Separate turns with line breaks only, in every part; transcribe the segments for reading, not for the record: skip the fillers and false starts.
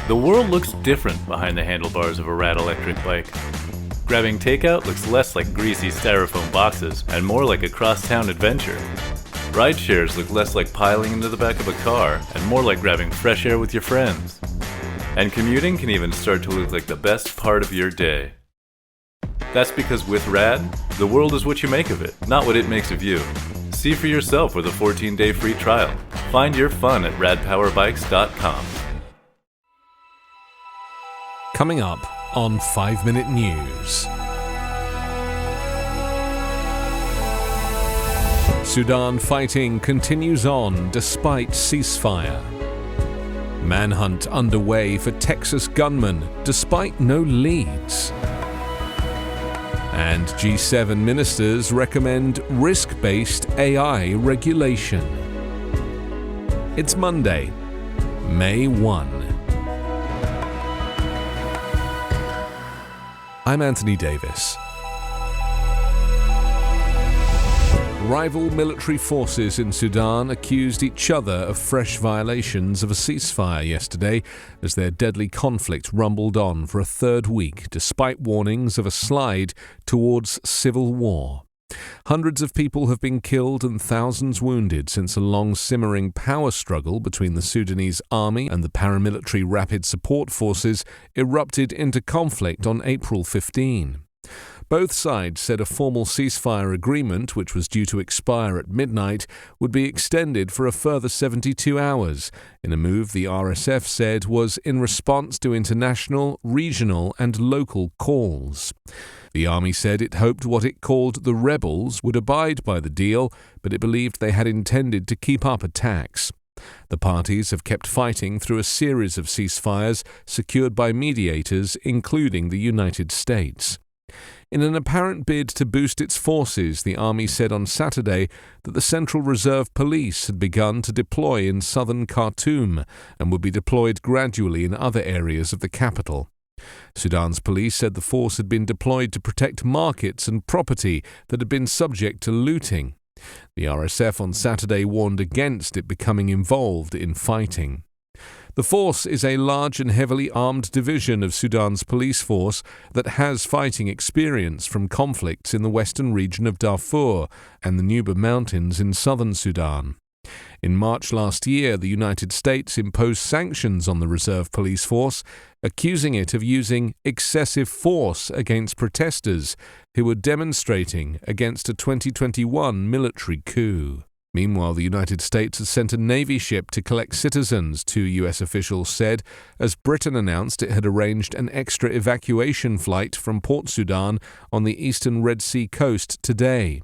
The world looks different behind the handlebars of a rad electric bike. Grabbing takeout looks less like greasy styrofoam boxes and more like a cross-town adventure. Ride shares look less like piling into the back of a car and more like grabbing fresh air with your friends. And commuting can even start to look like the best part of your day. That's because with Rad, the world is what you make of it, not what it makes of you. See for yourself with a 14-day free trial. Find your fun at radpowerbikes.com.
Coming up on 5 Minute News. Sudan fighting continues on despite ceasefire. Manhunt underway for Texas gunman despite no leads. And G7 ministers recommend risk-based AI regulation. It's Monday, May 1. I'm Anthony Davis. Rival military forces in Sudan accused each other of fresh violations of a ceasefire yesterday as their deadly conflict rumbled on for a third week despite warnings of a slide towards civil war. Hundreds of people have been killed and thousands wounded since a long simmering power struggle between the Sudanese army and the paramilitary Rapid Support Forces erupted into conflict on April 15. Both sides said a formal ceasefire agreement, which was due to expire at midnight, would be extended for a further 72 hours, in a move the RSF said was in response to international, regional and local calls. The army said it hoped what it called the rebels would abide by the deal, but it believed they had intended to keep up attacks. The parties have kept fighting through a series of ceasefires secured by mediators, including the United States. In an apparent bid to boost its forces, the army said on Saturday that the Central Reserve Police had begun to deploy in southern Khartoum and would be deployed gradually in other areas of the capital. Sudan's police said the force had been deployed to protect markets and property that had been subject to looting. The RSF on Saturday warned against it becoming involved in fighting. The force is a large and heavily armed division of Sudan's police force that has fighting experience from conflicts in the western region of Darfur and the Nuba Mountains in southern Sudan. In March last year, the United States imposed sanctions on the reserve police force, accusing it of using excessive force against protesters who were demonstrating against a 2021 military coup. Meanwhile, the United States has sent a Navy ship to collect citizens, two U.S. officials said, as Britain announced it had arranged an extra evacuation flight from Port Sudan on the eastern Red Sea coast today.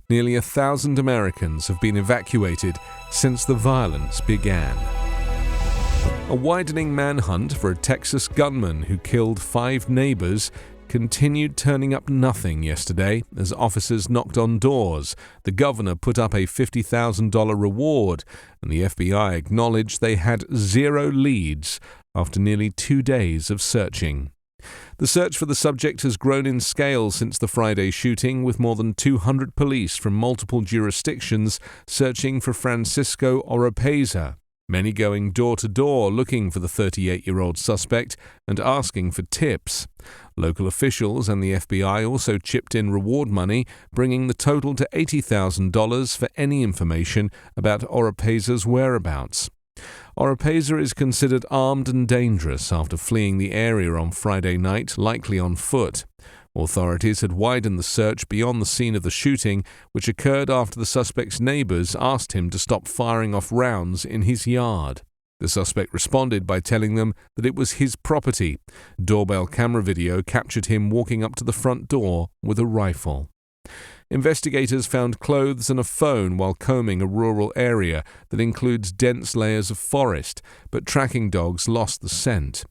Nearly 1,000 Americans have been evacuated since the violence began. A widening manhunt for a Texas gunman who killed 5 neighbors continued turning up nothing yesterday as officers knocked on doors. The governor put up a $50,000 reward, and the FBI acknowledged they had 0 leads after nearly 2 days of searching. The search for the subject has grown in scale since the Friday shooting, with more than 200 police from multiple jurisdictions searching for Francisco Oropeza, many going door to door looking for the 38-year-old suspect and asking for tips. Local officials and the FBI also chipped in reward money, bringing the total to $80,000 for any information about Oropeza's whereabouts. Oropeza is considered armed and dangerous after fleeing the area on Friday night, likely on foot. Authorities had widened the search beyond the scene of the shooting, which occurred after the suspect's neighbors asked him to stop firing off rounds in his yard. The suspect responded by telling them that it was his property. Doorbell camera video captured him walking up to the front door with a rifle. Investigators found clothes and a phone while combing a rural area that includes dense layers of forest, but tracking dogs lost the scent.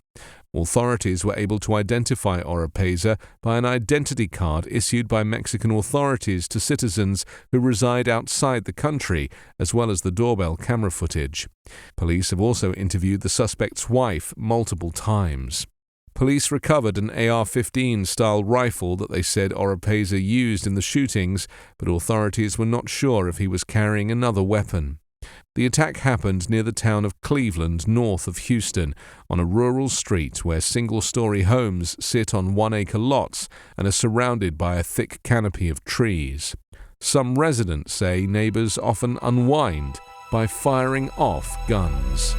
Authorities were able to identify Oropeza by an identity card issued by Mexican authorities to citizens who reside outside the country, as well as the doorbell camera footage. Police have also interviewed the suspect's wife multiple times. Police recovered an AR-15-style rifle that they said Oropeza used in the shootings, but authorities were not sure if he was carrying another weapon. The attack happened near the town of Cleveland, north of Houston, on a rural street where single-story homes sit on 1-acre lots and are surrounded by a thick canopy of trees. Some residents say neighbors often unwind by firing off guns.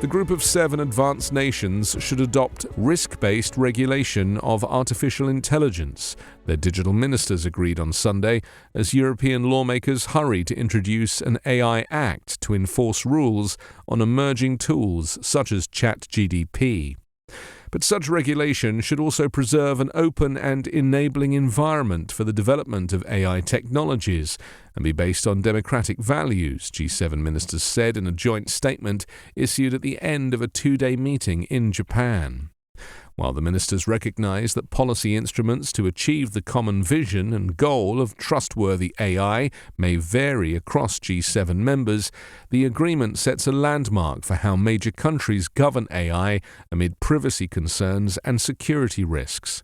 The Group of 7 advanced nations should adopt risk-based regulation of artificial intelligence, their digital ministers agreed on Sunday, as European lawmakers hurry to introduce an AI Act to enforce rules on emerging tools such as ChatGPT. But such regulation should also preserve an open and enabling environment for the development of AI technologies and be based on democratic values, G7 ministers said in a joint statement issued at the end of a 2-day meeting in Japan. While the ministers recognize that policy instruments to achieve the common vision and goal of trustworthy AI may vary across G7 members, the agreement sets a landmark for how major countries govern AI amid privacy concerns and security risks.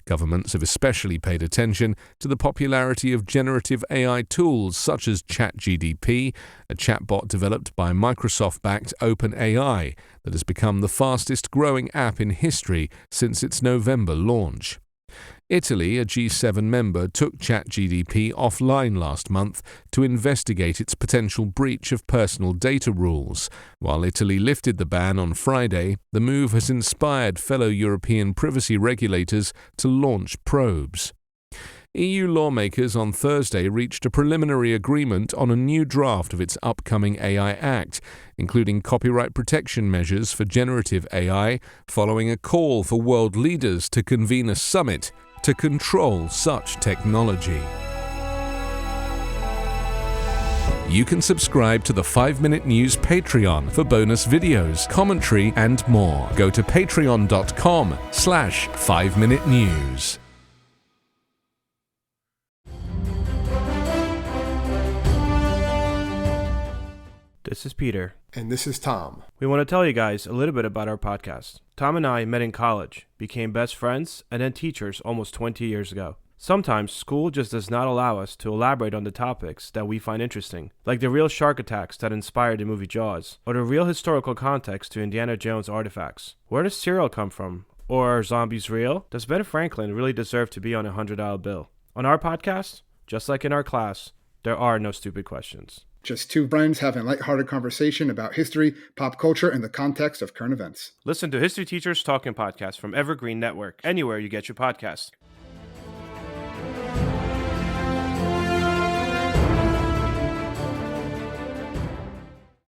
Governments have especially paid attention to the popularity of generative AI tools such as ChatGPT, a chatbot developed by Microsoft-backed OpenAI that has become the fastest-growing app in history since its November launch. Italy, a G7 member, took ChatGPT offline last month to investigate its potential breach of personal data rules. While Italy lifted the ban on Friday, the move has inspired fellow European privacy regulators to launch probes. EU lawmakers on Thursday reached a preliminary agreement on a new draft of its upcoming AI Act, including copyright protection measures for generative AI, following a call for world leaders to convene a summit to control such technology. You can subscribe to the 5-Minute News Patreon for bonus videos, commentary, and more. Go to patreon.com/5-Minute News.
This is Peter.
And this is Tom.
We want to tell you guys a little bit about our podcast. Tom and I met in college, became best friends, and then teachers almost 20 years ago. Sometimes school just does not allow us to elaborate on the topics that we find interesting, like the real shark attacks that inspired the movie Jaws, or the real historical context to Indiana Jones artifacts. Where does cereal come from? Or are zombies real? Does Ben Franklin really deserve to be on a $100 bill? On our podcast, just like in our class, there are no stupid questions.
Just two friends having a lighthearted conversation about history, pop culture, and the context of current events.
Listen to History Teachers Talking Podcast from Evergreen Network, anywhere you get your podcasts.